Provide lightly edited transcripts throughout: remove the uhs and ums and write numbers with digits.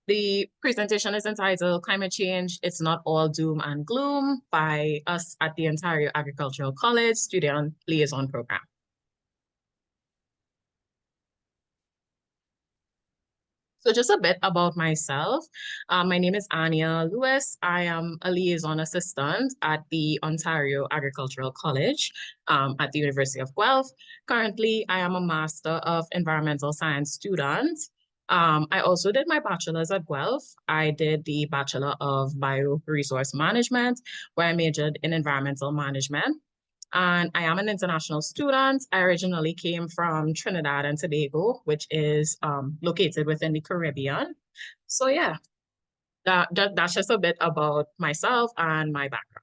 The presentation is entitled Climate Change, It's Not All Doom and Gloom by us at the Ontario Agricultural College Student Liaison Program. So just a bit about myself. My name is Anya Lewis. I am a liaison assistant at the Ontario Agricultural College at the University of Guelph. Currently, I am a Master of Environmental Science student. I also did my bachelor's at Guelph. I did the Bachelor of Bioresource Management, where I majored in environmental management. And I am an international student. I originally came from Trinidad and Tobago, which is located within the Caribbean. So yeah, that's just a bit about myself and my background.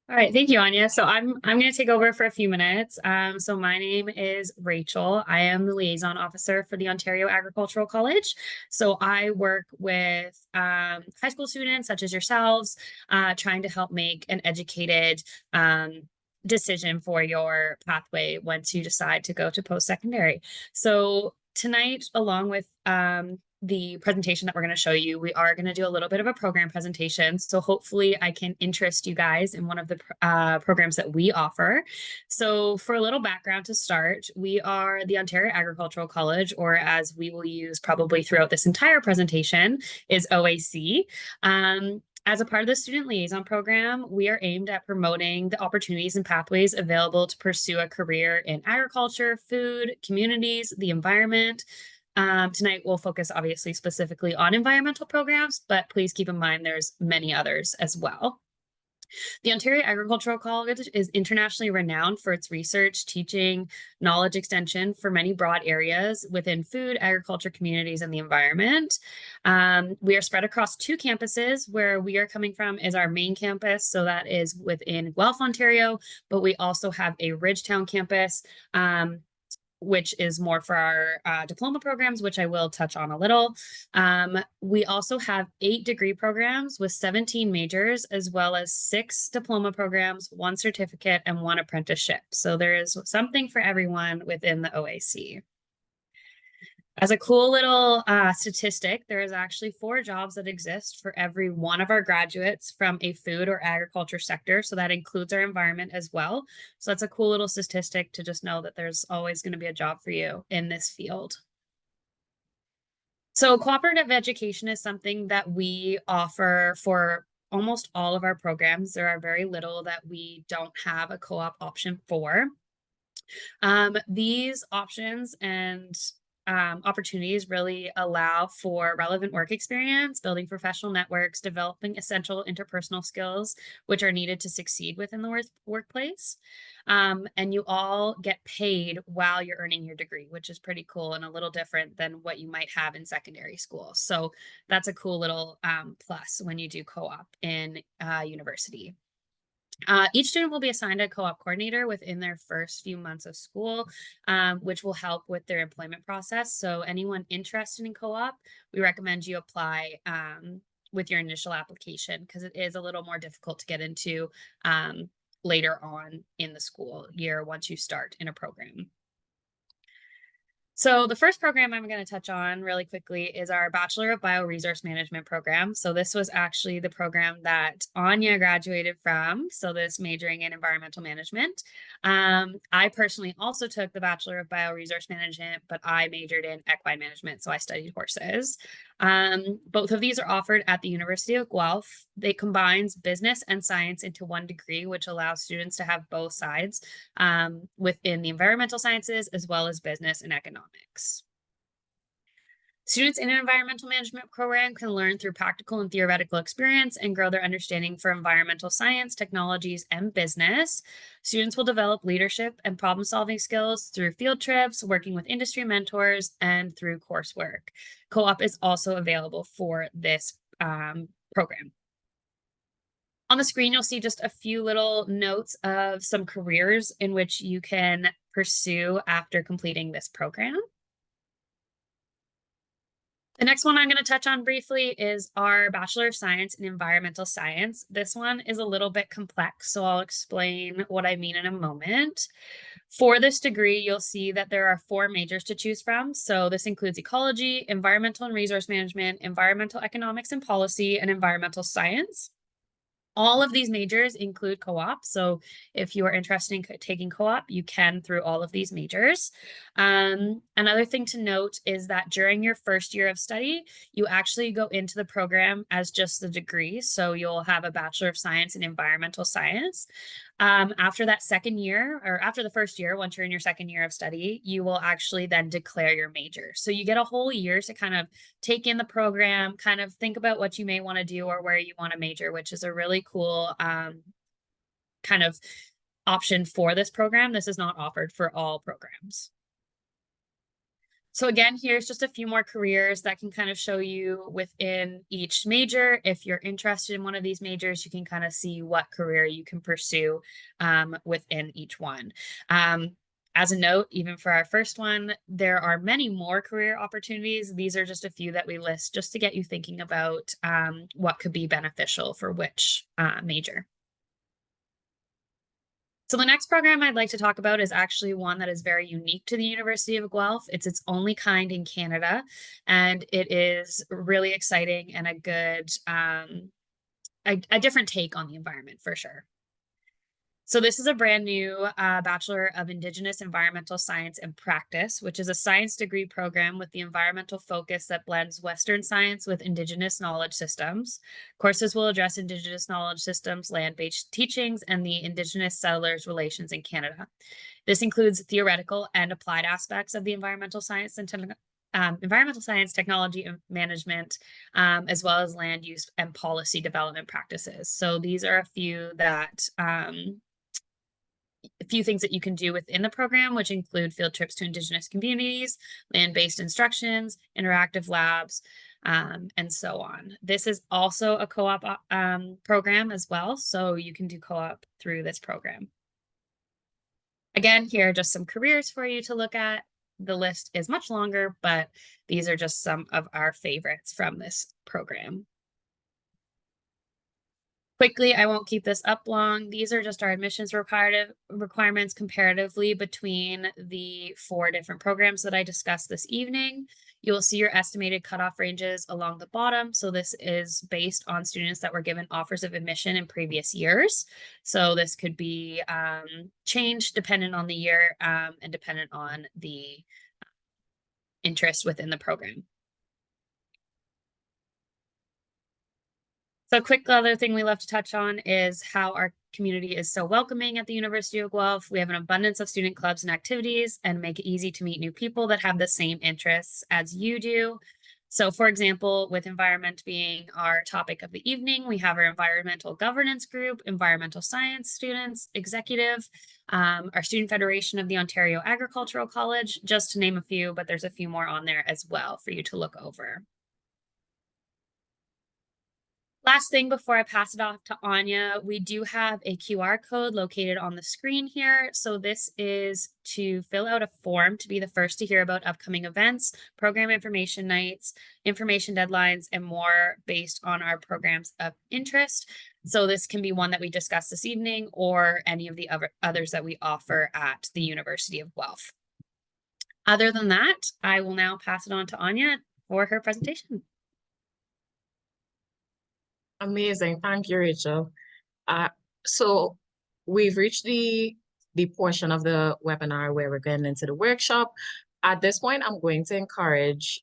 All right, thank you, Anya. So I'm going to take over for a few minutes. So my name is Rachel. I am the liaison officer for the Ontario Agricultural College. So I work with high school students such as yourselves, trying to help make an educated decision for your pathway once you decide to go to post-secondary. So tonight, along with the presentation that we're going to show you, we are going to do a little bit of a program presentation. So hopefully I can interest you guys in one of the programs that we offer. So for a little background to start, we are the Ontario Agricultural College, or as we will use probably throughout this entire presentation, is OAC. As a part of the Student Liaison Program, we are aimed at promoting the opportunities and pathways available to pursue a career in agriculture, food, communities, the environment. Tonight, we'll focus obviously specifically on environmental programs, but please keep in mind there's many others as well. The Ontario Agricultural College is internationally renowned for its research, teaching, knowledge extension for many broad areas within food, agriculture, communities, and the environment. We are spread across 2 campuses. Where we are coming from is our main campus, so that is within Guelph, Ontario, but we also have a Ridgetown campus, which is more for our diploma programs, which I will touch on a little. We also have 8 degree programs with 17 majors, as well as 6 diploma programs, 1 certificate, and 1 apprenticeship. So there is something for everyone within the OAC. As a cool little statistic, there is actually 4 jobs that exist for every one of our graduates from a food or agriculture sector. So that includes our environment as well. So that's a cool little statistic to just know that there's always going to be a job for you in this field. So cooperative education is something that we offer for almost all of our programs. There are very little that we don't have a co-op option for. These options and opportunities really allow for relevant work experience, building professional networks, developing essential interpersonal skills, which are needed to succeed within the workplace. And you all get paid while you're earning your degree, which is pretty cool and a little different than what you might have in secondary school. So that's a cool little plus when you do co-op in university. Each student will be assigned a co-op coordinator within their first few months of school, which will help with their employment process. So anyone interested in co-op, we recommend you apply with your initial application, because it is a little more difficult to get into later on in the school year once you start in a program. So the first program I'm going to touch on really quickly is our Bachelor of Bioresource Management program. So this was actually the program that Anya graduated from. So this majoring in environmental management. I personally also took the Bachelor of Bioresource Management, but I majored in equine management. So I studied horses. Both of these are offered at the University of Guelph. They combines business and science into 1 degree, which allows students to have both sides within the environmental sciences as well as business and economics. Students in an environmental management program can learn through practical and theoretical experience and grow their understanding for environmental science, technologies, and business. Students will develop leadership and problem-solving skills through field trips, working with industry mentors, and through coursework. Co-op is also available for this program. On the screen, you'll see just a few little notes of some careers in which you can pursue after completing this program. The next one I'm going to touch on briefly is our Bachelor of Science in Environmental Science. This one is a little bit complex, so I'll explain what I mean in a moment. For this degree, you'll see that there are 4 majors to choose from. So this includes ecology, environmental and resource management, environmental economics and policy, and environmental science. All of these majors include co-op. So if you are interested in taking co-op, you can through all of these majors. Another thing to note is that during your first year of study, you actually go into the program as just the degree. So you'll have a Bachelor of Science in Environmental Science. After that second year, or after the first year, once you're in your second year of study, you will actually then declare your major. So you get a whole year to kind of take in the program, kind of think about what you may want to do or where you want to major, which is a really cool kind of option for this program. This is not offered for all programs. So again, here's just a few more careers that can kind of show you within each major. If you're interested in one of these majors, you can kind of see what career you can pursue within each one. As a note, even for our first one, there are many more career opportunities. These are just a few that we list just to get you thinking about what could be beneficial for which major. So the next program I'd like to talk about is actually one that is very unique to the University of Guelph. It's its only kind in Canada, and it is really exciting and a good, a different take on the environment for sure. So this is a brand new Bachelor of Indigenous Environmental Science and Practice, which is a science degree program with the environmental focus that blends Western science with Indigenous knowledge systems. Courses will address Indigenous knowledge systems, land-based teachings, and the Indigenous settlers' relations in Canada. This includes theoretical and applied aspects of the environmental science and technology and management, as well as land use and policy development practices. So these are a few that a few things that you can do within the program, which include field trips to Indigenous communities, land-based instructions, interactive labs, and so on. This is also a co-op program as well, so you can do co-op through this program. Again, here are just some careers for you to look at. The list is much longer, but these are just some of our favorites from this program. Quickly, I won't keep this up long. These are just our admissions requirements comparatively between the 4 different programs that I discussed this evening. You'll see your estimated cutoff ranges along the bottom. So this is based on students that were given offers of admission in previous years. So this could be changed dependent on the year and dependent on the interest within the program. So a quick other thing we love to touch on is how our community is so welcoming at the University of Guelph. We have an abundance of student clubs and activities and make it easy to meet new people that have the same interests as you do. So for example, with environment being our topic of the evening, we have our environmental governance group, environmental science students, executive, our student federation of the Ontario Agricultural College, just to name a few, but there's a few more on there as well for you to look over. Last thing before I pass it off to Anya, we do have a QR code located on the screen here. So this is to fill out a form to be the first to hear about upcoming events, program information nights, information deadlines, and more based on our programs of interest. So this can be one that we discussed this evening or any of the others that we offer at the University of Guelph. Other than that, I will now pass it on to Anya for her presentation. Amazing. Thank you, Rachel. So we've reached the portion of the webinar where we're getting into the workshop. At this point, I'm going to encourage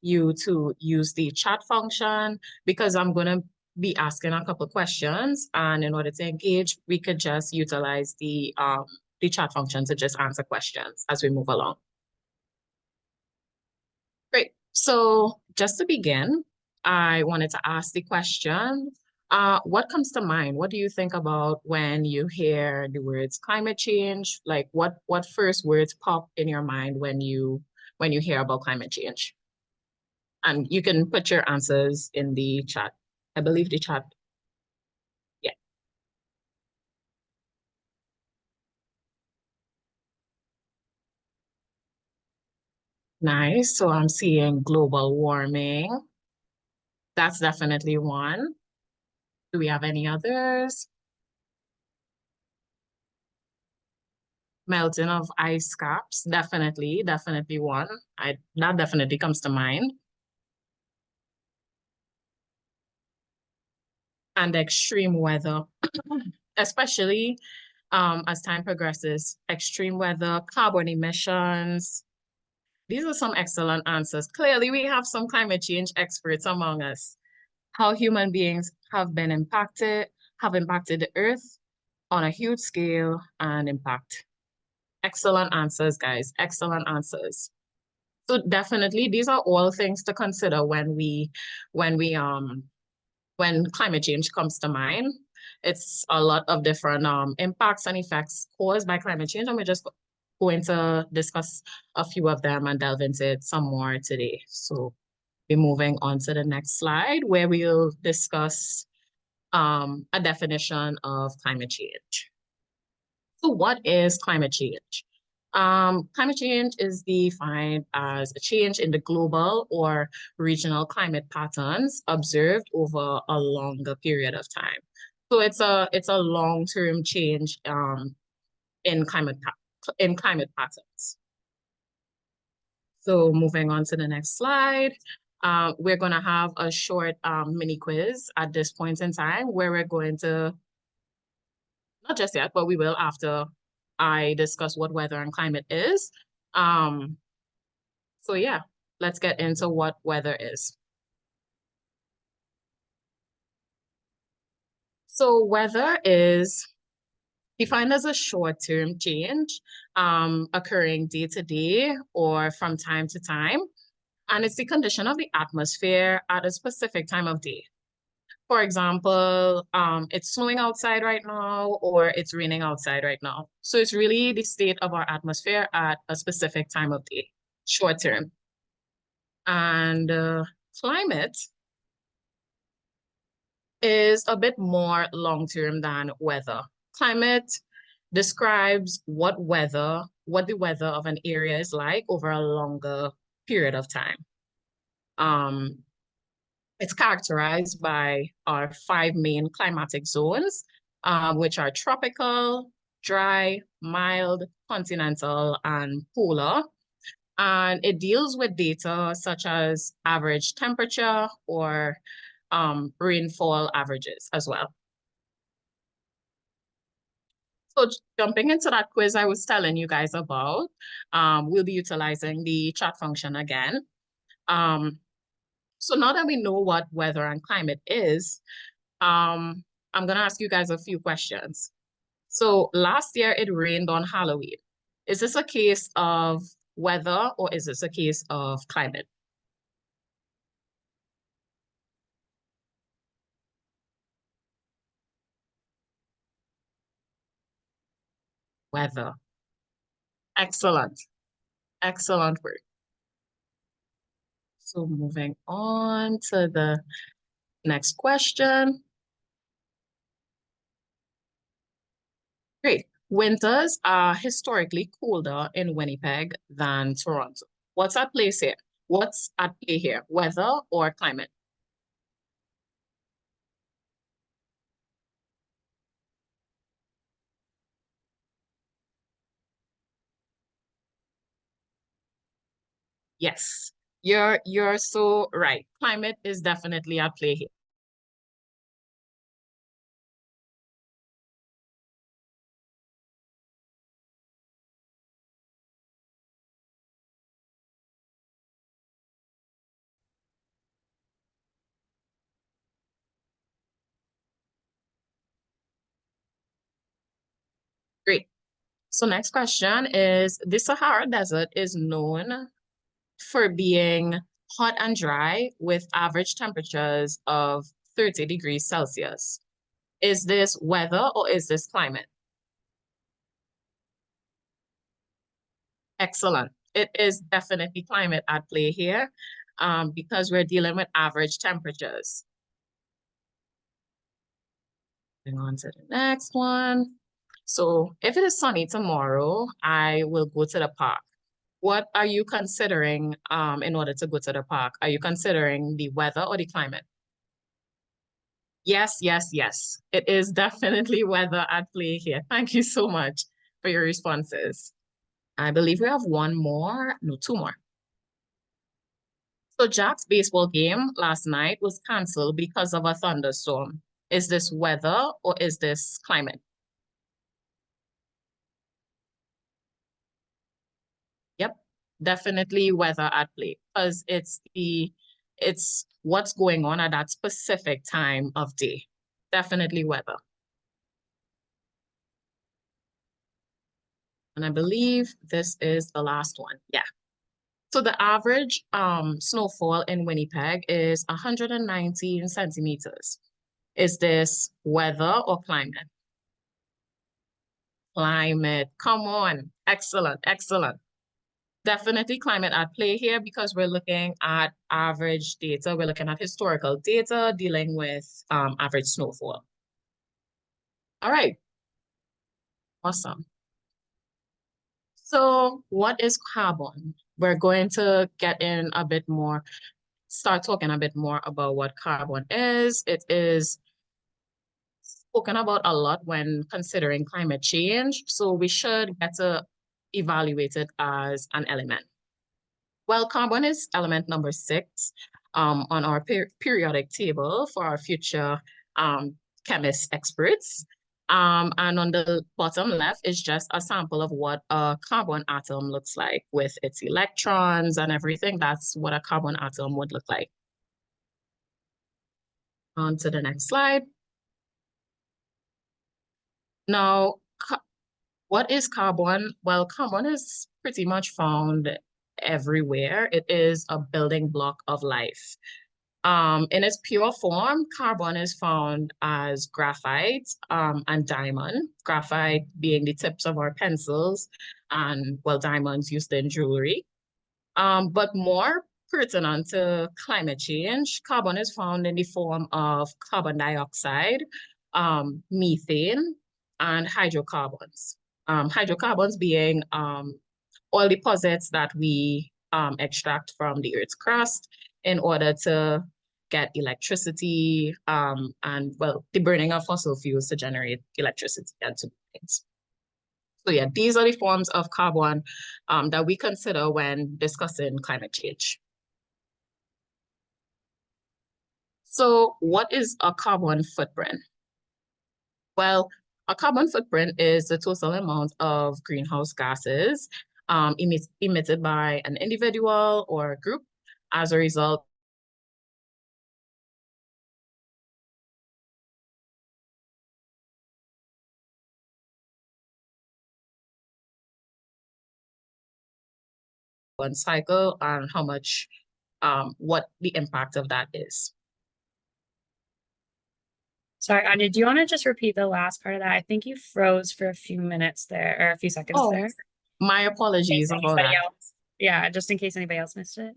you to use the chat function because I'm going to be asking a couple of questions. And in order to engage, we could just utilize the chat function to just answer questions as we move along. Great. So just to begin, I wanted to ask the question, what comes to mind? What do you think about when you hear the words climate change? Like what first words pop in your mind when you hear about climate change? And you can put your answers in the chat. I believe the chat. Yeah. Nice. So I'm seeing global warming. That's definitely one. Do we have any others? Melting of ice caps. Definitely one. That definitely comes to mind. And extreme weather, especially as time progresses, extreme weather, carbon emissions. These are some excellent answers. Clearly, we have some climate change experts among us. How human beings have impacted the earth on a huge scale and impact. Excellent answers, guys. Excellent answers. So definitely these are all things to consider when we when climate change comes to mind. It's a lot of different impacts and effects caused by climate change, and we're just going to discuss a few of them and delve into it some more today. So we're moving on to the next slide where we'll discuss a definition of climate change. So what is climate change? Climate change is defined as a change in the global or regional climate patterns observed over a longer period of time. So it's a long-term change in climate patterns. So moving on to the next slide. We're going to have a short mini quiz at this point in time where we're going to, not just yet, but we will after I discuss what weather and climate is. Um, so yeah, let's get into what weather is. So weather is defined as a short-term change occurring day to day or from time to time. And it's the condition of the atmosphere at a specific time of day. For example, it's snowing outside right now or it's raining outside right now. So it's really the state of our atmosphere at a specific time of day, short term. And climate is a bit more long term than weather. Climate describes what the weather of an area is like over a longer period of time. Um, It's characterized by our five main climatic zones, which are tropical, dry, mild, continental, and polar. And it deals with data such as average temperature or rainfall averages as well. So jumping into that quiz I was telling you guys about, we'll be utilizing the chat function again. Um, so now that we know what weather and climate is, I'm gonna ask you guys a few questions. So last year it rained on Halloween. Is this a case of weather or is this a case of climate? Weather. Excellent. Excellent work. So moving on to the next question. Great. Winters are historically colder in Winnipeg than Toronto. What's at play here? What's at play here? Weather or climate? Yes, you're so right. Climate is definitely at play here. Great. So next question is, the Sahara Desert is known for being hot and dry with average temperatures of 30 degrees Celsius. Is this weather or is this climate? Excellent. It is definitely climate at play here because we're dealing with average temperatures. Moving on to the next one. So if it is sunny tomorrow, I will go to the park. What are you considering in order to go to the park? Are you considering the weather or the climate? Yes, yes, yes. It is definitely weather at play here. Thank you so much for your responses. I believe we have one more, no, two more. So Jack's baseball game last night was canceled because of a thunderstorm. Is this weather or is this climate? Yep, definitely weather at play because it's what's going on at that specific time of day. Definitely weather. And I believe this is the last one. Yeah. So the average snowfall in Winnipeg is 119 centimeters. Is this weather or climate? Climate. Come on. Excellent. Excellent. Definitely climate at play here because we're looking at average data. We're looking at historical data dealing with average snowfall. All right. Awesome. So what is carbon? We're going to get in a bit more, start talking a bit more about what carbon is. It is spoken about a lot when considering climate change. So we should get to evaluate it as an element. Well, carbon is element number 6 on our periodic table for our future chemist experts. And on the bottom left is just a sample of what a carbon atom looks like with its electrons and everything. That's what a carbon atom would look like. On to the next slide. Now, what is carbon? Well, carbon is pretty much found everywhere. It is a building block of life. In its pure form, carbon is found as graphite and diamond, graphite being the tips of our pencils and, well, diamonds used in jewelry. But more pertinent to climate change, carbon is found in the form of carbon dioxide, methane, and hydrocarbons. Hydrocarbons being oil deposits that we extract from the Earth's crust in order to get electricity and, well, the burning of fossil fuels to generate electricity and to things. So yeah, these are the forms of carbon that we consider when discussing climate change. So what is a carbon footprint? Well, a carbon footprint is the total amount of greenhouse gases emitted by an individual or a group as a result of one cycle and how much, what the impact of that is. Sorry, Anya, do you want to just repeat the last part of that? I think you froze for a few minutes there, or a few seconds there. My apologies about that. Yeah, just in case anybody else missed it.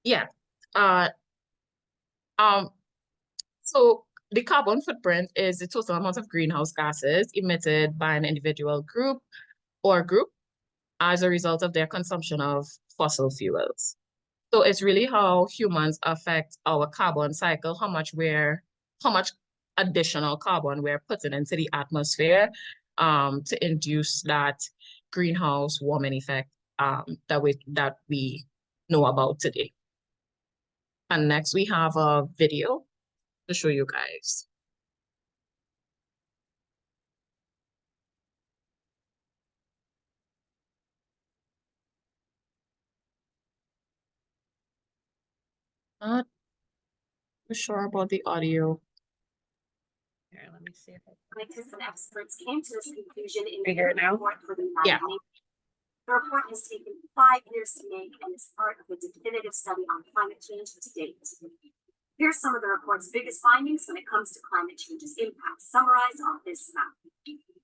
Yeah. So the carbon footprint is the total amount of greenhouse gases emitted by an individual group as a result of their consumption of fossil fuels. So it's really how humans affect our carbon cycle, how much additional carbon we're putting into the atmosphere to induce that greenhouse warming effect that we know about today. And next we have a video to show you guys. Not too sure about the audio. Here, let me see if scientists and experts came to this conclusion in the report for the Yeah. The report has taken 5 years to make and is part of a definitive study on climate change to date. Here's some of the report's biggest findings when it comes to climate change's impact, summarized on this map.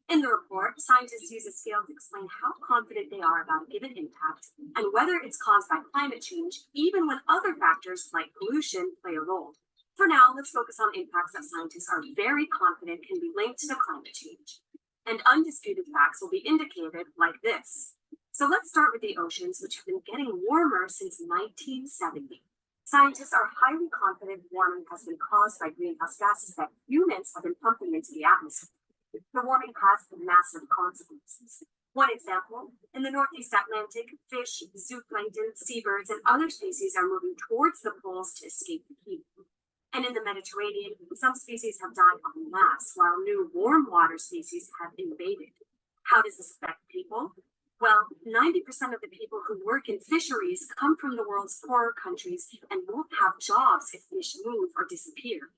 In the report, scientists use a scale to explain how confident they are about a given impact and whether it's caused by climate change, even when other factors like pollution play a role. For now, let's focus on impacts that scientists are very confident can be linked to climate change. And undisputed facts will be indicated like this. So let's start with the oceans, which have been getting warmer since 1970. Scientists are highly confident warming has been caused by greenhouse gases that humans have been pumping into the atmosphere. The warming has massive consequences. One example, in the Northeast Atlantic, fish, zooplankton, seabirds, and other species are moving towards the poles to escape the heat. And in the Mediterranean, some species have died en masse, while new warm water species have invaded. How does this affect people? Well, 90% of the people who work in fisheries come from the world's poorer countries and won't have jobs if fish move or disappear.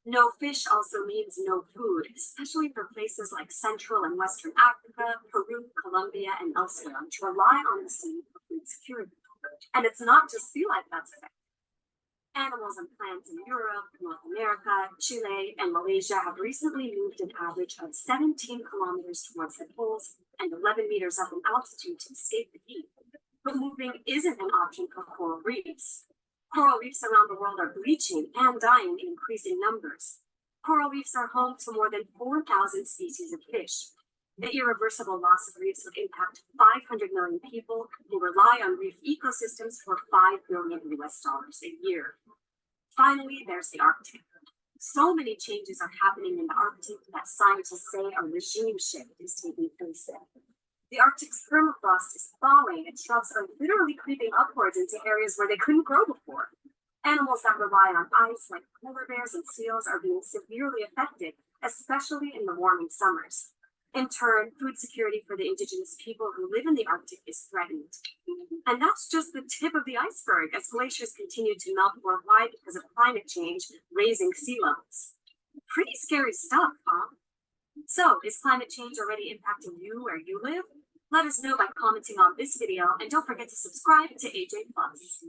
No fish also means no food, especially for places like Central and Western Africa, Peru, Colombia, and elsewhere, which rely on the sea for food security. And it's not just sea life that's affected. Animals and plants in Europe, North America, Chile, and Malaysia have recently moved an average of 17 kilometers towards the poles and 11 meters up in altitude to escape the heat. But moving isn't an option for coral reefs. Coral reefs around the world are bleaching and dying in increasing numbers. Coral reefs are home to more than 4,000 species of fish. The irreversible loss of reefs would impact 500 million people who rely on reef ecosystems for $5 billion a year. Finally, there's the Arctic. So many changes are happening in the Arctic that scientists say a regime shift is taking place there. The Arctic's permafrost is thawing and shrubs are literally creeping upwards into areas where they couldn't grow before. Animals that rely on ice, like polar bears and seals, are being severely affected, especially in the warming summers. In turn, food security for the indigenous people who live in the Arctic is threatened. And that's just the tip of the iceberg as glaciers continue to melt worldwide because of climate change, raising sea levels. Pretty scary stuff, huh? So, is climate change already impacting you where you live? Let us know by commenting on this video, and don't forget to subscribe to AJ Plus.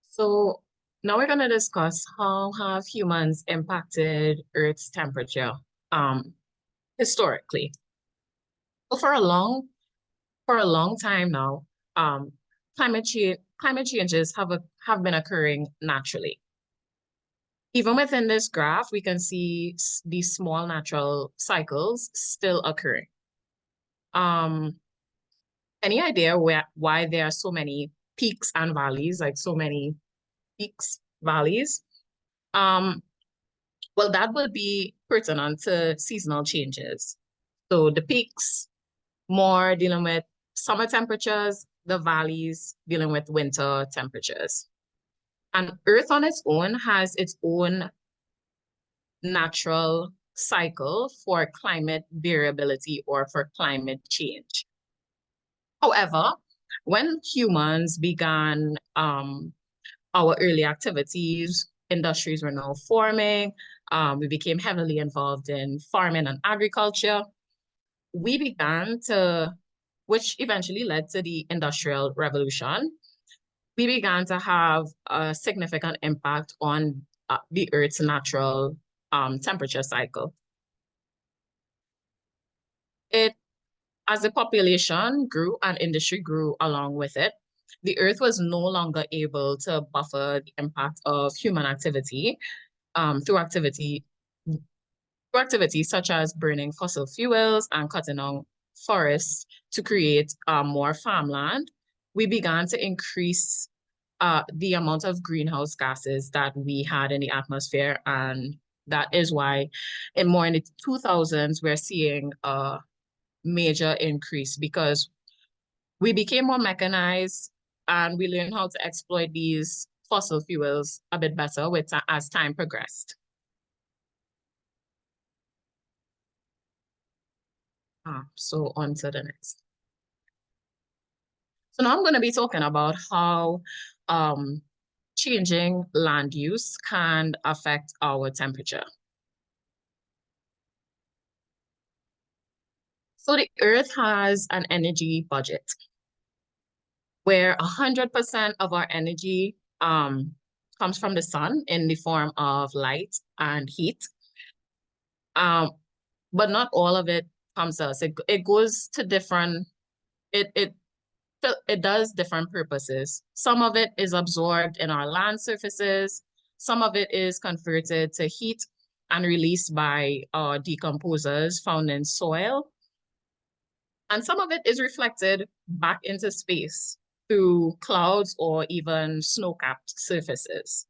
So now we're going to discuss how have humans impacted Earth's temperature historically. So for a long time now, climate changes have been occurring naturally. Even within this graph, we can see these small natural cycles still occurring. Any idea why there are so many peaks and valleys, like so many peaks, valleys? Well, that would be pertinent to seasonal changes. So the peaks, more dealing with summer temperatures, the valleys dealing with winter temperatures. And Earth on its own has its own natural cycle for climate variability or for climate change. However, when humans began our early activities, industries were now forming, we became heavily involved in farming and agriculture. We began to, which eventually led to the Industrial Revolution, we began to have a significant impact on the Earth's natural temperature cycle. As the population grew and industry grew along with it, the Earth was no longer able to buffer the impact of human activity through activities such as burning fossil fuels and cutting down forests to create more farmland. We began to increase the amount of greenhouse gases that we had in the atmosphere, and that is why in the 2000s, we're seeing a major increase because we became more mechanized and we learned how to exploit these fossil fuels a bit better as time progressed. So on to the next. So now I'm going to be talking about how changing land use can affect our temperature. So the Earth has an energy budget where 100% of our energy comes from the sun in the form of light and heat. But not all of it comes to us. It goes to different, it does different purposes. Some of it is absorbed in our land surfaces. Some of it is converted to heat and released by decomposers found in soil. And some of it is reflected back into space through clouds or even snow-capped surfaces.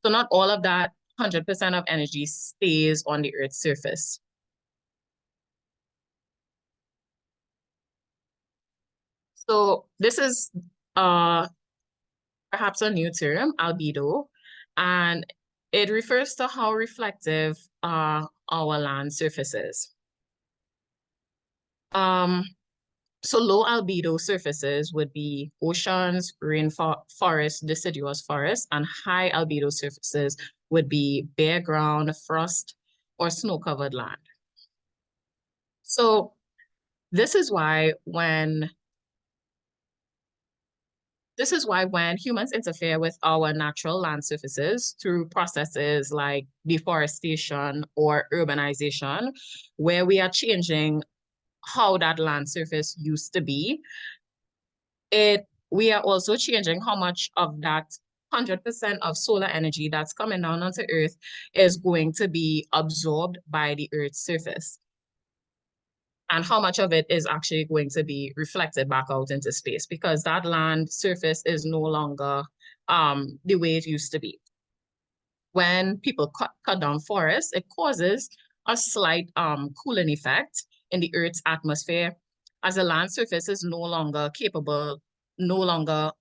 So not all of that 100% of energy stays on the Earth's surface. So this is perhaps a new term, albedo, and it refers to how reflective our land surfaces. So low albedo surfaces would be oceans, rainforest, deciduous forests, and high albedo surfaces would be bare ground, frost, or snow-covered land. So this is why when humans interfere with our natural land surfaces through processes like deforestation or urbanization, where we are changing how that land surface used to be, we are also changing how much of that 100% of solar energy that's coming down onto Earth is going to be absorbed by the Earth's surface, and how much of it is actually going to be reflected back out into space, because that land surface is no longer the way it used to be. When people cut down forests, it causes a slight cooling effect in the Earth's atmosphere, as the land surface is no longer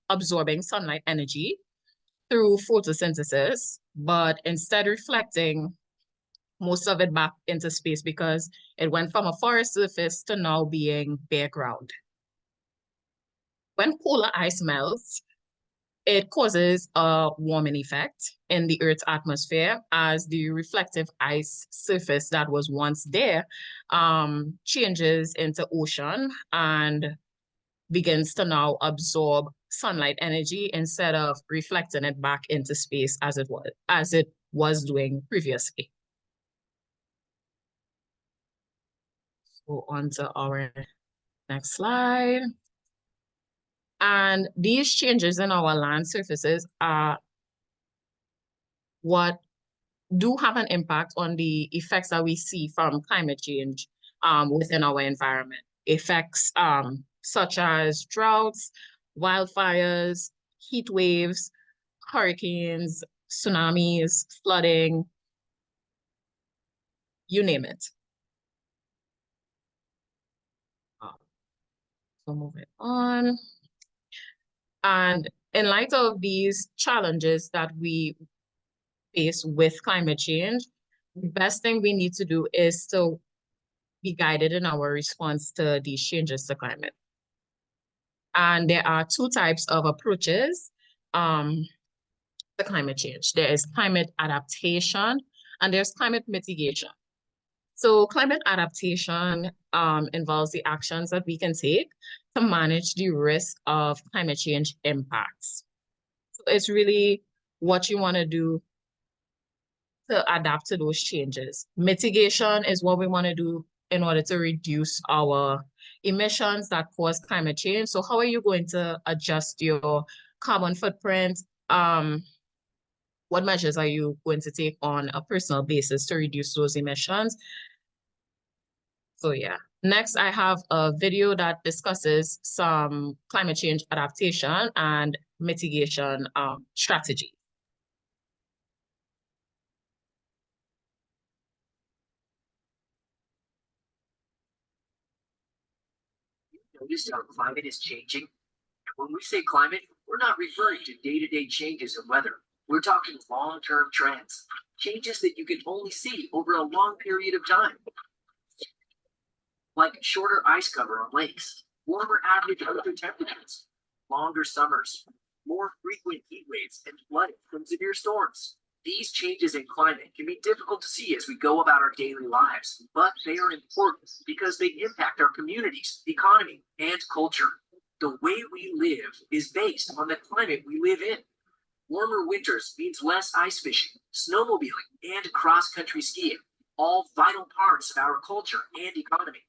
absorbing sunlight energy through photosynthesis, but instead reflecting most of it back into space, because it went from a forest surface to now being bare ground. When polar ice melts, it causes a warming effect in the Earth's atmosphere, as the reflective ice surface that was once there changes into ocean and begins to now absorb sunlight energy instead of reflecting it back into space as it was doing previously. Go on to our next slide. And these changes in our land surfaces are what do have an impact on the effects that we see from climate change within our environment. Effects such as droughts, wildfires, heat waves, hurricanes, tsunamis, flooding, you name it. So moving on. And in light of these challenges that we face with climate change, the best thing we need to do is to be guided in our response to these changes to climate. And there are two types of approaches to climate change. There is climate adaptation and there's climate mitigation. So climate adaptation involves the actions that we can take to manage the risk of climate change impacts. So it's really what you want to do to adapt to those changes. Mitigation is what we want to do in order to reduce our emissions that cause climate change. So how are you going to adjust your carbon footprint? What measures are you going to take on a personal basis to reduce those emissions? So yeah. Next, I have a video that discusses some climate change adaptation and mitigation strategies. Noticed how climate is changing? When we say climate, we're not referring to day-to-day changes in weather. We're talking long-term trends, changes that you can only see over a long period of time. Like shorter ice cover on lakes, warmer average winter temperatures, longer summers, more frequent heat waves, and flooding from severe storms. These changes in climate can be difficult to see as we go about our daily lives, but they are important because they impact our communities, economy, and culture. The way we live is based on the climate we live in. Warmer winters means less ice fishing, snowmobiling, and cross-country skiing, all vital parts of our culture and economy.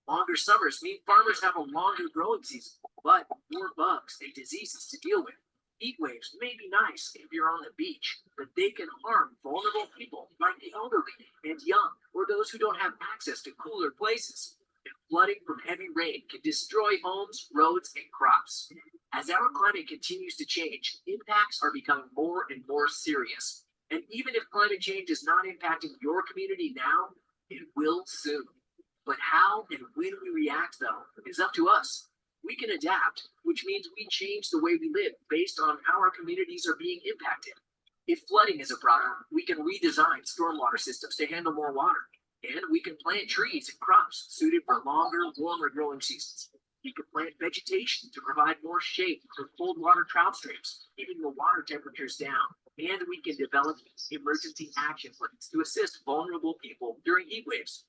Longer summers mean farmers have a longer growing season, but more bugs and diseases to deal with. Heat waves may be nice if you're on the beach, but they can harm vulnerable people like the elderly and young, or those who don't have access to cooler places. And flooding from heavy rain can destroy homes, roads, and crops. As our climate continues to change, impacts are becoming more and more serious. And even if climate change is not impacting your community now, it will soon. But how and when we react, though, is up to us. We can adapt, which means we change the way we live based on how our communities are being impacted. If flooding is a problem, we can redesign stormwater systems to handle more water. And we can plant trees and crops suited for longer, warmer growing seasons. We can plant vegetation to provide more shade for cold water trout streams, keeping the water temperatures down. And we can develop emergency action plans to assist vulnerable people during heat waves.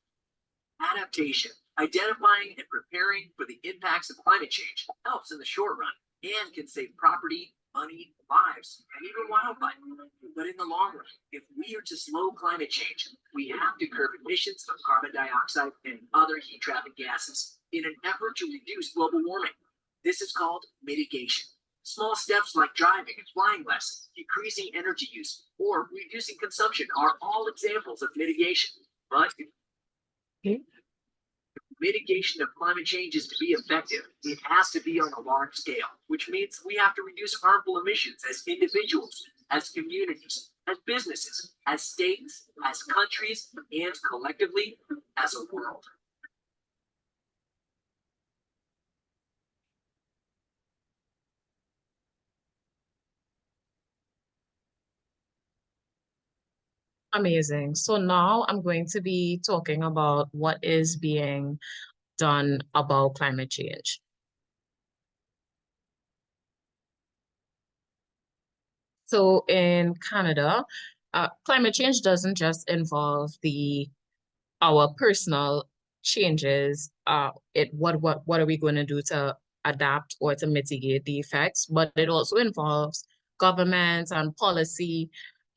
Adaptation, identifying and preparing for the impacts of climate change, helps in the short run and can save property, money, lives, and even wildlife. But in the long run, if we are to slow climate change, we have to curb emissions of carbon dioxide and other heat-trapping gases in an effort to reduce global warming. This is called mitigation. Small steps like driving and flying less, decreasing energy use, or reducing consumption are all examples of mitigation. But if mitigation of climate change is to be effective, it has to be on a large scale, which means we have to reduce harmful emissions as individuals, as communities, as businesses, as states, as countries, and collectively as a world. Amazing. So now I'm going to be talking about what is being done about climate change. So in Canada, climate change doesn't just involve our personal changes. What are we going to do to adapt or to mitigate the effects? But it also involves government and policy,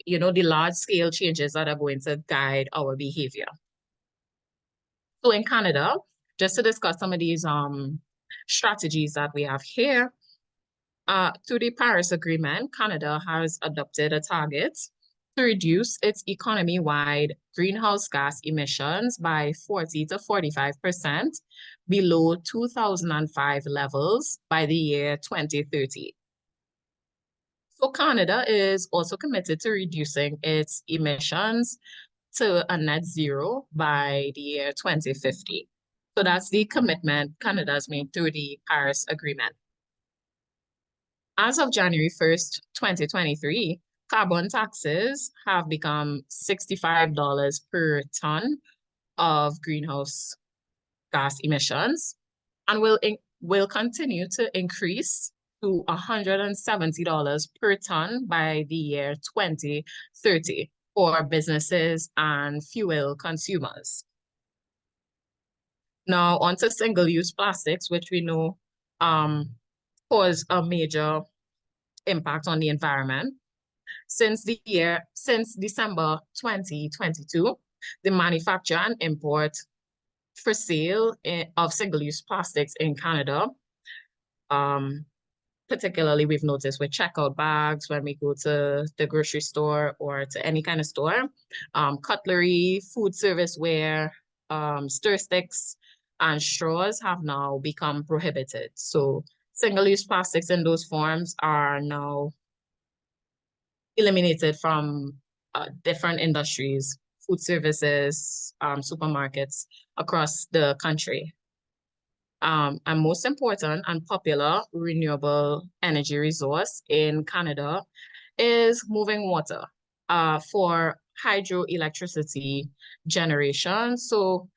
the large scale changes that are going to guide our behavior. So in Canada, just to discuss some of these strategies that we have here, through the Paris Agreement, Canada has adopted a target to reduce its economy-wide greenhouse gas emissions by 40 to 45% below 2005 levels by the year 2030. So Canada is also committed to reducing its emissions to a net zero by the year 2050. So that's the commitment Canada's made through the Paris Agreement. As of January 1st, 2023, carbon taxes have become $65 per ton of greenhouse gas emissions and will continue to increase to $170 per ton by the year 2030 for businesses and fuel consumers. Now, onto single-use plastics, which we know cause a major impact on the environment. Since December 2022, the manufacture and import for sale of single-use plastics in Canada, particularly we've noticed with checkout bags when we go to the grocery store or to any kind of store, cutlery, food service ware, stir sticks, and straws have now become prohibited. So single-use plastics in those forms are now eliminated from different industries, food services, supermarkets across the country. And most important and popular renewable energy resource in Canada is moving water for hydroelectricity generation. So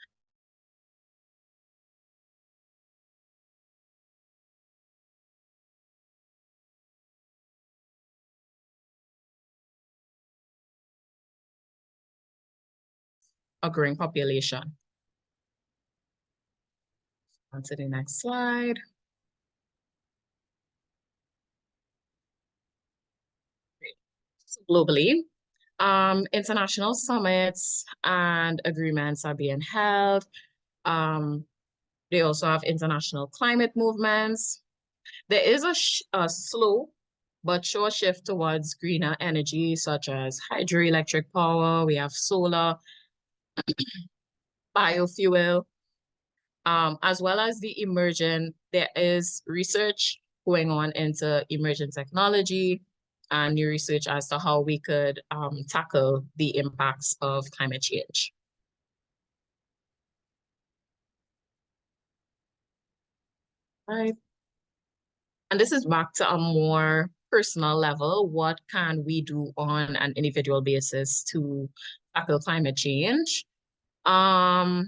a growing population. On to the next slide. So globally, international summits and agreements are being held. They also have international climate movements. There is a slow but sure shift towards greener energy, such as hydroelectric power. We have solar, biofuel, as well as there is research going on into emerging technology and new research as to how we could tackle the impacts of climate change. Right. And this is back to a more personal level. What can we do on an individual basis to tackle climate change? Well,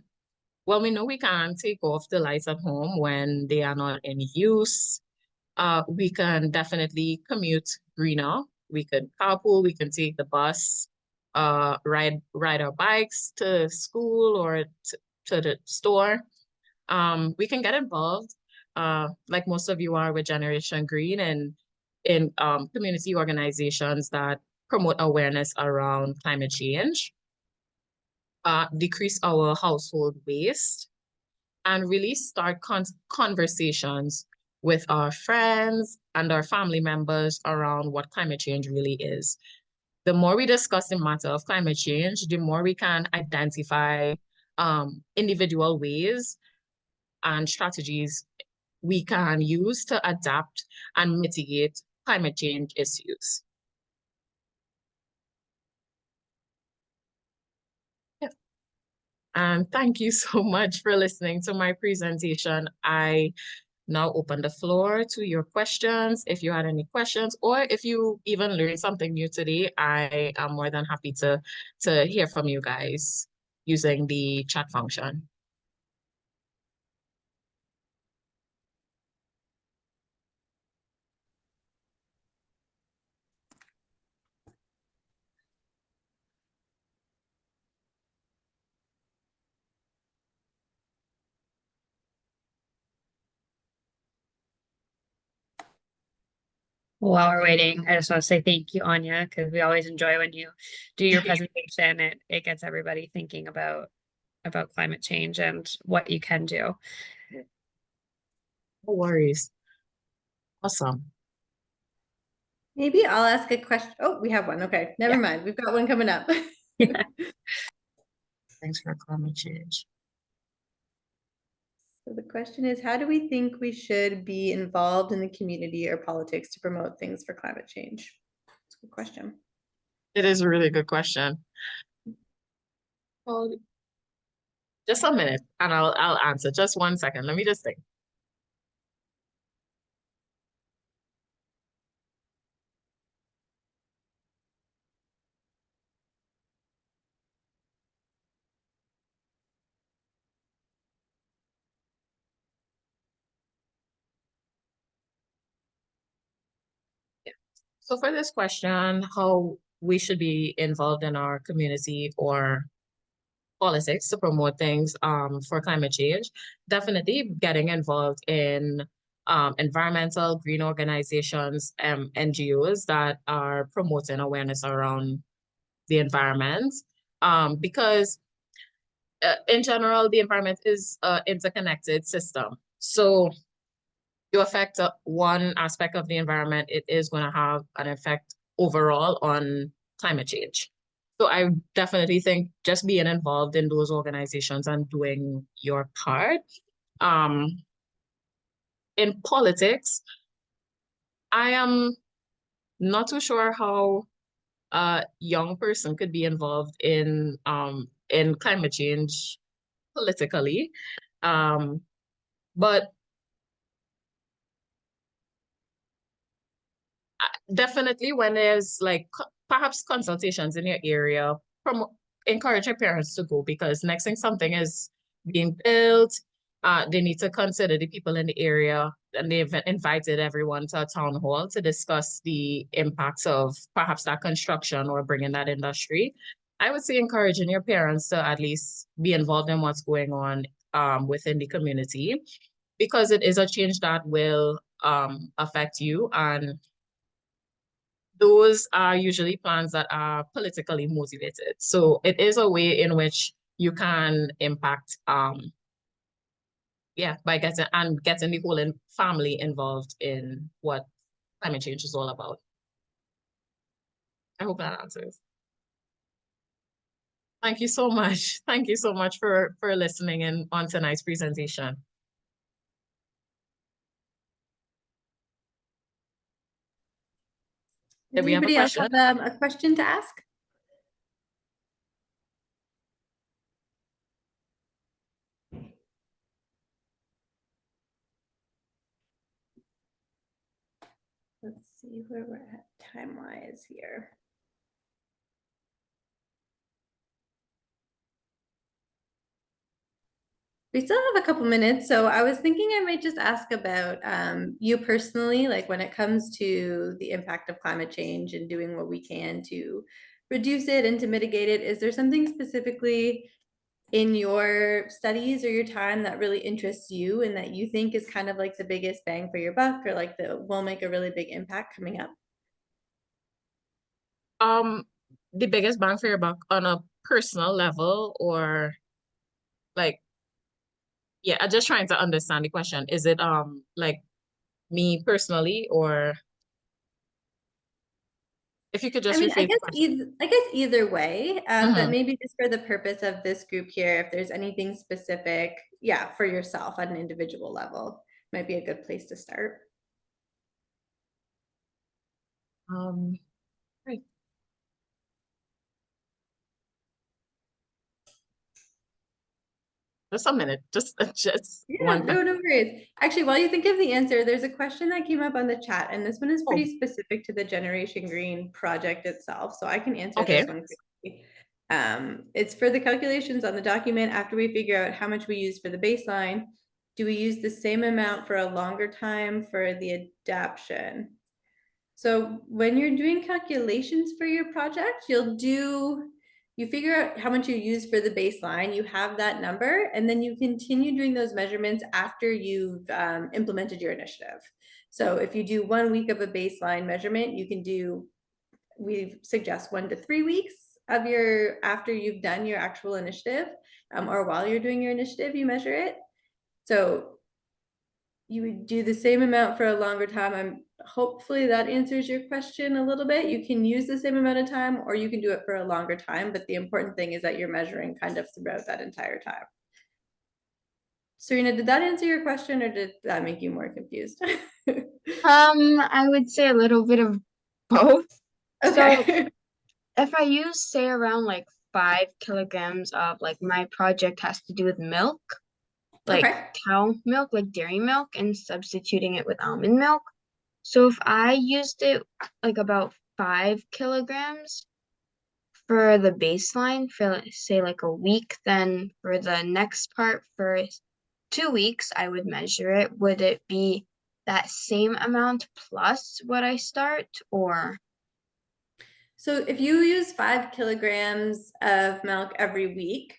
we know we can take off the lights at home when they are not in use. We can definitely commute greener. We could carpool, we can take the bus, ride our bikes to school or to the store. We can get involved, like most of you are with Generation Green and in community organizations that promote awareness around climate change, decrease our household waste, and really start conversations with our friends and our family members around what climate change really is. The more we discuss the matter of climate change, the more we can identify individual ways and strategies we can use to adapt and mitigate climate change issues. Yeah. And thank you so much for listening to my presentation. I now open the floor to your questions. If you had any questions, or if you even learned something new today, I am more than happy to hear from you guys using the chat function. While we're waiting, I just want to say thank you, Anya, because we always enjoy when you do your presentation. It gets everybody thinking about climate change and what you can do. No worries. Awesome. Maybe I'll ask a question. Oh, we have one. Okay, never mind. We've got one coming up. Yeah. Thanks for climate change. So the question is, how do we think we should be involved in the community or politics to promote things for climate change? That's a good question. It is a really good question. Well, just a minute and I'll answer. Just 1 second. Let me just think. So for this question, how we should be involved in our community or politics to promote things for climate change, definitely getting involved in environmental green organizations, NGOs that are promoting awareness around the environment. Because in general, the environment is an interconnected system. So you affect one aspect of the environment, it is going to have an effect overall on climate change. So I definitely think just being involved in those organizations and doing your part. In politics, I am not too sure how a young person could be involved in climate change politically. But definitely when there's like perhaps consultations in your area, encourage your parents to go, because next thing something is being built, they need to consider the people in the area, and they've invited everyone to a town hall to discuss the impacts of perhaps that construction or bringing that industry. I would say encouraging your parents to at least be involved in what's going on within the community, because it is a change that will affect you, and those are usually plans that are politically motivated. So it is a way in which you can impact by getting the whole family involved in what climate change is all about. I hope that answers. Thank you so much. Thank you so much for listening in on tonight's presentation. Does Did we have a anybody else question? have a question to ask? Let's see where we're at time-wise here. We still have a couple minutes, so I was thinking I might just ask about you personally, like when it comes to the impact of climate change and doing what we can to reduce it and to mitigate it. Is there something specifically in your studies or your time that really interests you and that you think is kind of like the biggest bang for your buck, or like that will make a really big impact coming up? The biggest bang for your buck on a personal level, or like, yeah, I'm just trying to understand the question. Is it like me personally, or if you could I just mean, rephrase the question? I guess either way, but Mhm. maybe just for the purpose of this group here, if there's anything specific, yeah, for yourself at an individual level, might be a good place to start. Right. Just a minute, just Yeah, one no, second. no worries. Actually, while you think of the answer, there's a question that came up on the chat, and this one is Oh, pretty specific to the Generation Green project itself, so I can answer okay. this one quickly. It's for the calculations on the document. After we figure out how much we use for the baseline, do we use the same amount for a longer time for the adaptation? So when you're doing calculations for your project, you figure out how much you use for the baseline, you have that number, and then you continue doing those measurements after you've implemented your initiative. So if you do 1 week of a baseline measurement, we suggest 1 to 3 weeks of after you've done your actual initiative, or while you're doing your initiative, you measure it. So you would do the same amount for a longer time. Hopefully that answers your question a little bit. You can use the same amount of time, or you can do it for a longer time, but the important thing is that you're measuring kind of throughout that entire time. Serena, did that answer your question, or did that make you more confused? I would say a little bit of both. So Okay. if I use, say, around like 5 kilograms of, like, my project has to do with milk, like Okay. cow milk, like dairy milk, and substituting it with almond milk. So if I used it like about 5 kilograms for the baseline for, say, like a week, then for the next part for 2 weeks, I would measure it. Would it be that same amount plus what I start, or? So if you use 5 kilograms of milk every week,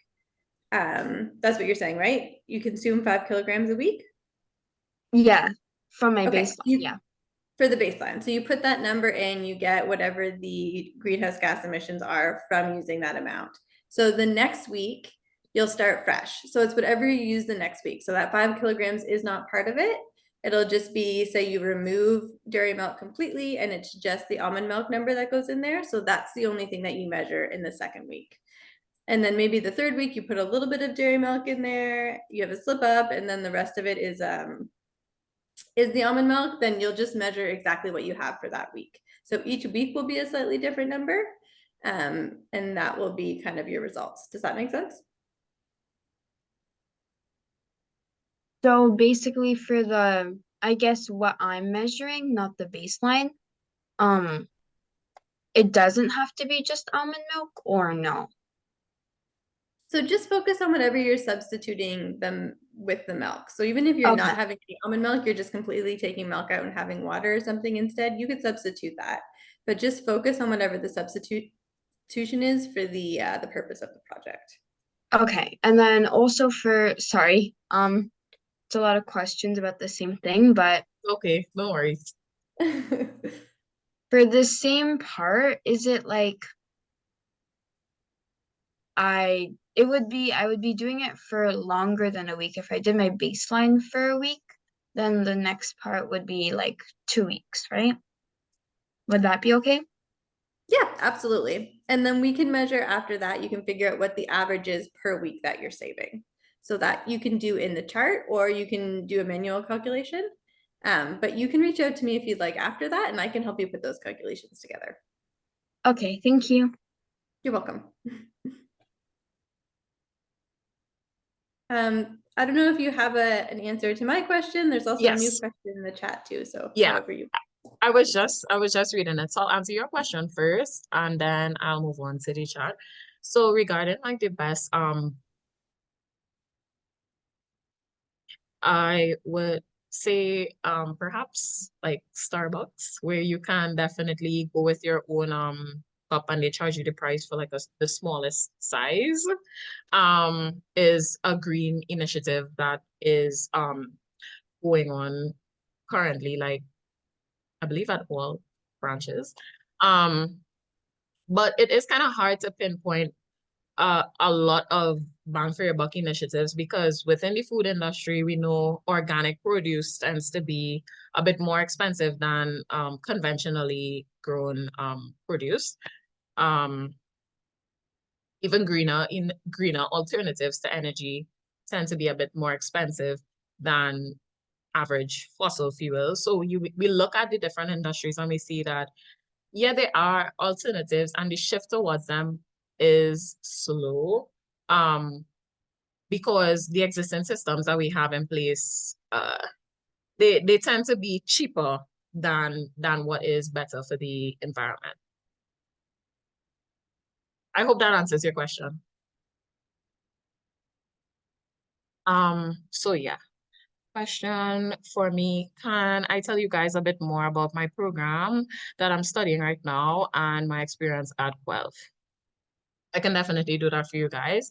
that's what you're saying, right? You consume 5 kilograms a week? Yeah, from my Okay, baseline, yeah. for the baseline. So you put that number in, you get whatever the greenhouse gas emissions are from using that amount. So the next week, you'll start fresh. So it's whatever you use the next week. So that 5 kilograms is not part of it. It'll just be, say you remove dairy milk completely and it's just the almond milk number that goes in there. So that's the only thing that you measure in the second week. And then maybe the third week, you put a little bit of dairy milk in there, you have a slip up, and then the rest of it is the almond milk, then you'll just measure exactly what you have for that week. So each week will be a slightly different number, and that will be kind of your results. Does that make sense? So basically for the, I guess what I'm measuring, not the baseline, it doesn't have to be just almond milk, or no? So just focus on whatever you're substituting them with the milk. So even if you're Okay. not having any almond milk, you're just completely taking milk out and having water or something instead, you could substitute that. But just focus on whatever the substitution is for the purpose of the project. Okay, and then also sorry, it's a lot of questions about the same thing, but Okay, no worries. for the same part, is it like, I would be doing it for longer than a week. If I did my baseline for a week, then the next part would be like 2 weeks, right? Would that be okay? Yeah, absolutely. And then we can measure after that, you can figure out what the average is per week that you're saving. So that you can do in the chart or you can do a manual calculation. But you can reach out to me if you'd like after that, and I can help you put those calculations together. Okay, thank you. You're welcome. I don't know if you have an answer to my question. There's also a new Yes. question in the chat too. So Yeah. however you. I was just reading it. So I'll answer your question first and then I'll move on to the chat. So regarding like the best, I would say perhaps like Starbucks, where you can definitely go with your own cup and they charge you the price for like the smallest size. Is a green initiative that is going on currently, like I believe at all branches. Um, but it is kind of hard to pinpoint a lot of bang for your buck initiatives because within the food industry, we know organic produce tends to be a bit more expensive than conventionally grown produce. Um, Even greener alternatives to energy tend to be a bit more expensive than average fossil fuels. So we look at the different industries and we see that yeah, there are alternatives and the shift towards them is slow. Because the existing systems that we have in place, they tend to be cheaper than what is better for the environment. I hope that answers your question. So yeah. Question for me, can I tell you guys a bit more about my program that I'm studying right now and my experience at Guelph? I can definitely do that for you guys.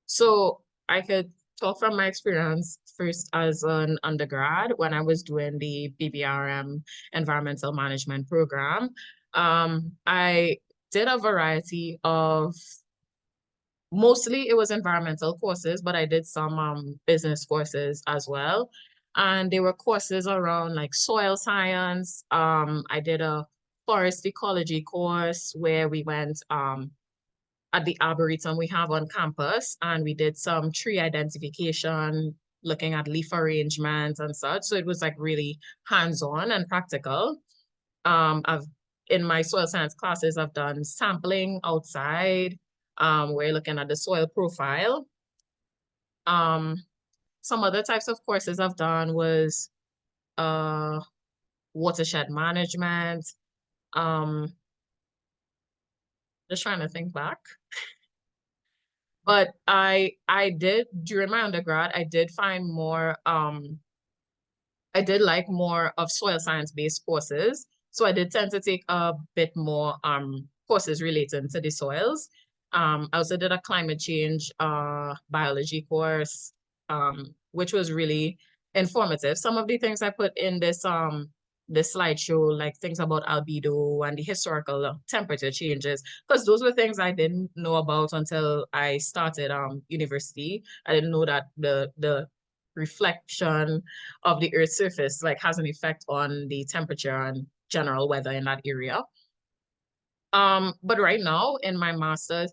So I could talk from my experience first as an undergrad when I was doing the BBRM Environmental Management program. I did a variety of, mostly it was environmental courses, but I did some business courses as well. And they were courses around like soil science. I did a forest ecology course where we went at the arboretum we have on campus, and we did some tree identification, looking at leaf arrangements and such. So it was like really hands-on and practical. I've in my soil science classes, I've done sampling outside, we're looking at the soil profile. Some other types of courses I've done was watershed management. Just trying to think back. But I did during my undergrad, I did find more I did like more of soil science based courses. So I did tend to take a bit more courses related to the soils. I also did a climate change biology course, which was really informative. Some of the things I put in this slideshow, like things about albedo and the historical temperature changes, because those were things I didn't know about until I started university. I didn't know that the reflection of the Earth's surface like has an effect on the temperature and general weather in that area. But right now in my master's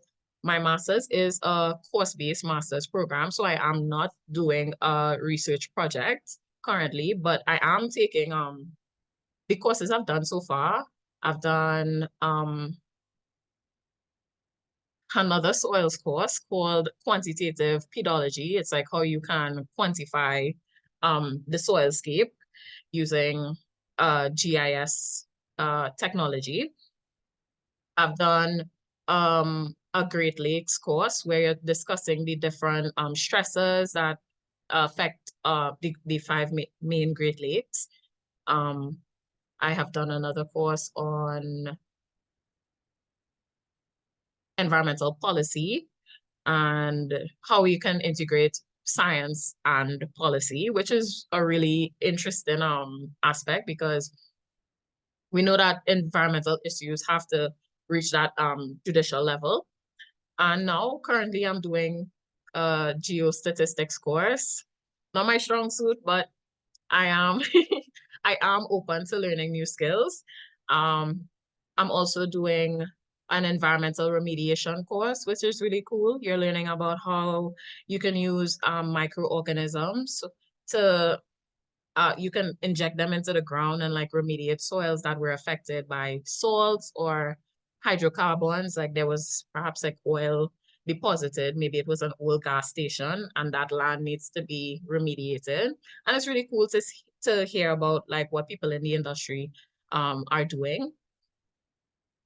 is a course-based master's program. So I am not doing a research project currently, but I am taking the courses I've done so far. I've done another soils course called quantitative pedology. It's like how you can quantify the soilscape using GIS technology. I've done a Great Lakes course where you're discussing the different stressors that affect the five main Great Lakes. I have done another course on environmental policy and how you can integrate science and policy, which is a really interesting aspect because we know that environmental issues have to reach that judicial level. And now currently I'm doing a geostatistics course. Not my strong suit, but I am I am open to learning new skills. Um, I'm also doing an environmental remediation course, which is really cool. You're learning about how you can use microorganisms to you can inject them into the ground and like remediate soils that were affected by salts or hydrocarbons. Like there was perhaps like oil deposited, maybe it was an oil gas station, and that land needs to be remediated. And it's really cool to hear about like what people in the industry are doing.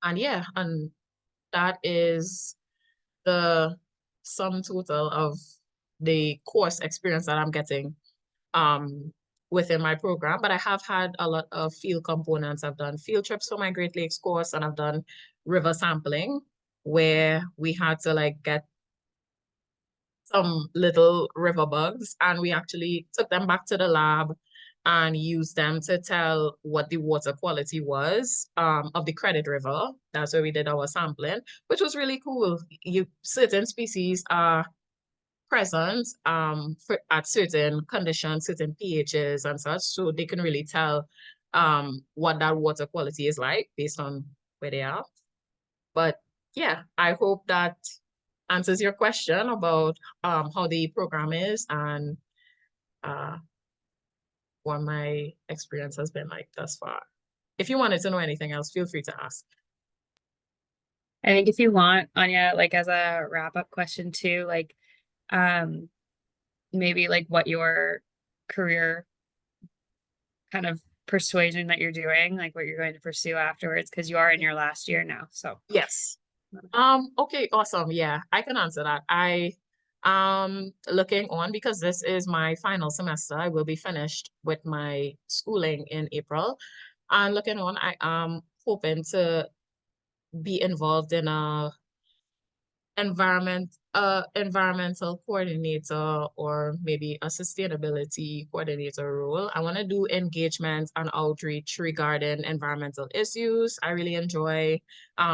And yeah, and that is the sum total of the course experience that I'm getting um, within my program, but I have had a lot of field components. I've done field trips for my Great Lakes course, and I've done river sampling where we had to like get some little river bugs and we actually took them back to the lab and used them to tell what the water quality was of the Credit River. That's where we did our sampling, which was really cool. Certain species are present at certain conditions, certain pHs and such, so they can really tell what that water quality is like based on where they are. But yeah, I hope that answers your question about how the program is and uh, what my experience has been like thus far. If you wanted to know anything else, feel free to ask. I think if you want, Anya, like as a wrap-up question too, like maybe like what your career kind of persuasion that you're doing, like what you're going to pursue afterwards, because you are in your last year now. So Yes. Okay, awesome. Yeah, I can answer that. I looking on because this is my final semester. I will be finished with my schooling in April. And looking on, I am hoping to be involved in a environmental coordinator or maybe a sustainability coordinator role. I want to do engagement and outreach regarding environmental issues. I really enjoy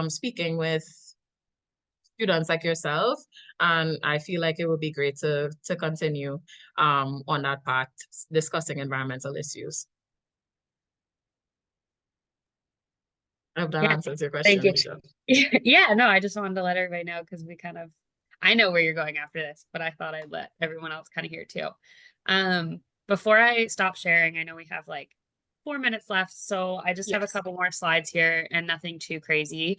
speaking with students like yourself, and I feel like it would be great to continue on that path discussing environmental issues. I hope that yeah, answers your thank question, you. Alicia. Yeah, no, I just wanted to let everybody know because I know where you're going after this, but I thought I'd let everyone else kind of hear too. Before I stop sharing, I know we have like 4 minutes left, so I just have a Yes. couple more slides here and nothing too crazy.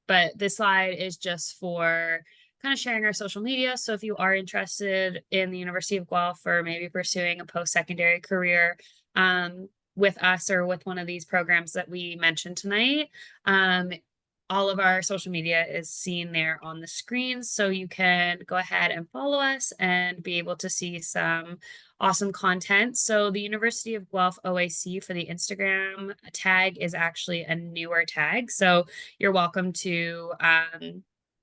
But this slide is just for kind of sharing our social media. So if you are interested in the University of Guelph or maybe pursuing a post-secondary career with us or with one of these programs that we mentioned tonight, all of our social media is seen there on the screen. So you can go ahead and follow us and be able to see some awesome content. So the University of Guelph OAC for the Instagram tag is actually a newer tag. So you're welcome to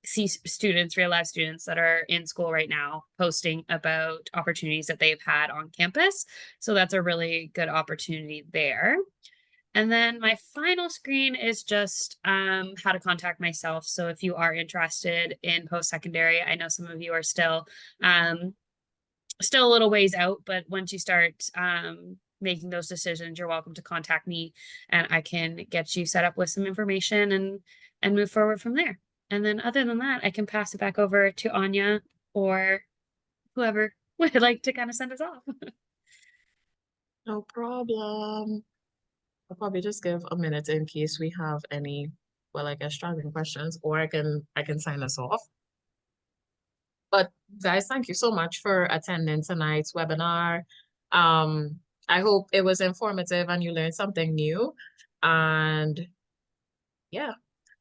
see students, real life students that are in school right now posting about opportunities that they've had on campus. So that's a really good opportunity there. And then my final screen is just how to contact myself. So if you are interested in post-secondary, I know some of you are still a little ways out, but once you start making those decisions, you're welcome to contact me and I can get you set up with some information and move forward from there. And then other than that, I can pass it back over to Anya or whoever would like to kind of send us off. No problem. I'll probably just give a minute in case we have any, well, I guess driving questions, or I can sign us off. But guys, thank you so much for attending tonight's webinar. I hope it was informative and you learned something new. And yeah,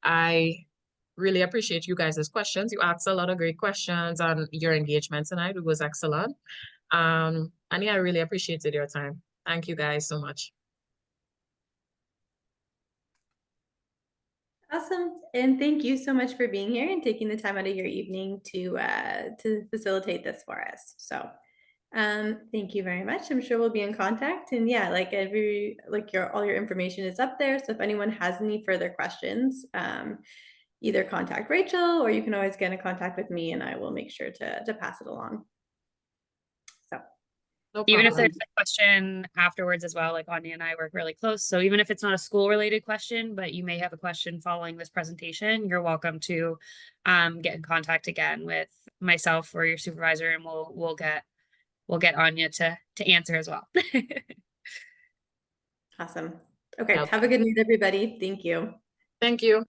I really appreciate you guys' questions. You asked a lot of great questions and your engagement tonight. It was excellent. And yeah, I really appreciated your time. Thank you guys so much. Awesome. And thank you so much for being here and taking the time out of your evening to facilitate this for us. So thank you very much. I'm sure we'll be in contact. And yeah, like all your information is up there. So if anyone has any further questions, either contact Rachel, or you can always get in contact with me and I will make sure to pass it along. So. No Even if problem. there's a question afterwards as well, like Anya and I work really close. So even if it's not a school related question, but you may have a question following this presentation, you're welcome to get in contact again with myself or your supervisor, and we'll get Anya to answer as well. Awesome. Okay, Okay. have a good night, everybody. Thank you. Thank you.